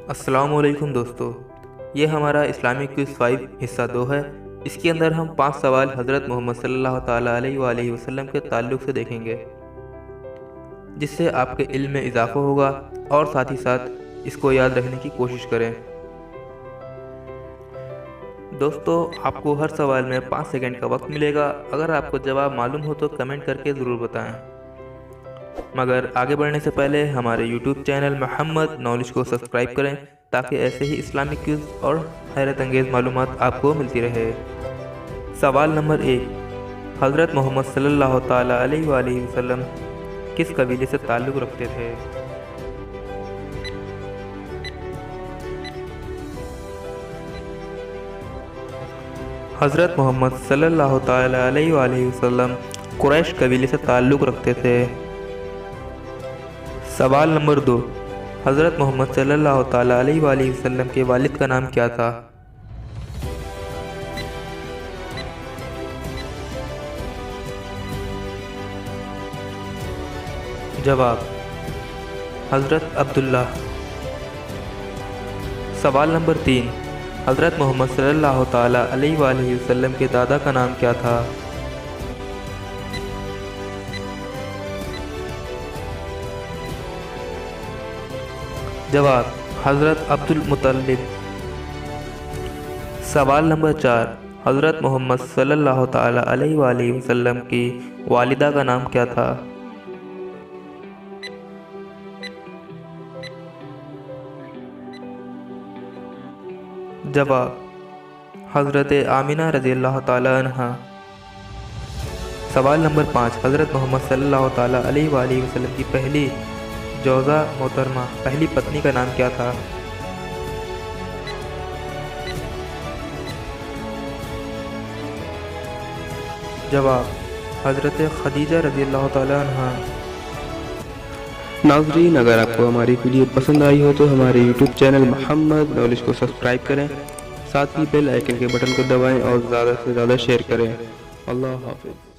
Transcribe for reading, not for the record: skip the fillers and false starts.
السلام علیکم دوستو، یہ ہمارا اسلامک کوئز 5 حصہ 2 ہے۔ اس کے اندر ہم 5 سوال حضرت محمد صلی اللہ تعالیٰ علیہ وآلہ وسلم کے تعلق سے دیکھیں گے، جس سے آپ کے علم میں اضافہ ہوگا اور ساتھ ہی ساتھ اس کو یاد رکھنے کی کوشش کریں۔ دوستو، آپ کو ہر سوال میں 5 سیکنڈ کا وقت ملے گا۔ اگر آپ کو جواب معلوم ہو تو کمنٹ کر کے ضرور بتائیں۔ مگر آگے بڑھنے سے پہلے ہمارے یوٹیوب چینل محمد نالج کو سبسکرائب کریں تاکہ ایسے ہی اسلامک کوئز اور حیرت انگیز معلومات آپ کو ملتی رہے۔ سوال نمبر 1، حضرت محمد صلی اللہ تعالیٰ علیہ وآلہ وسلم کس قبیلے سے تعلق رکھتے تھے؟ حضرت محمد صلی اللہ تعالیٰ علیہ وآلہ وسلم قریش قبیلے سے تعلق رکھتے تھے۔ سوال نمبر 2، حضرت محمد صلی اللہ تعالیٰ علیہ وآلہ وسلم کے والد کا نام کیا تھا؟ جواب: حضرت عبداللہ۔ سوال نمبر 3، حضرت محمد صلی اللہ تعالیٰ علیہ وآلہ وسلم کے دادا کا نام کیا تھا؟ جواب: حضرت عبد المطلب۔ سوال نمبر 4، حضرت محمد صلی اللہ تعالیٰ علیہ وآلہ وسلم کی والدہ کا نام کیا تھا؟ جواب: حضرت آمنہ رضی اللہ تعالیٰ عنہا۔ سوال نمبر 5، حضرت محمد صلی اللہ تعالیٰ علیہ وآلہ وسلم کی پہلی جوزہ محترمہ پہلی پتنی کا نام کیا تھا؟ جواب: حضرت خدیجہ رضی اللہ تعالیٰ عنہا۔ ناظرین، اگر آپ کو ہماری ویڈیو پسند آئی ہو تو ہمارے یوٹیوب چینل محمد نالج کو سبسکرائب کریں، ساتھ ہی بیل آئیکن کے بٹن کو دبائیں اور زیادہ سے زیادہ شیئر کریں۔ اللہ حافظ۔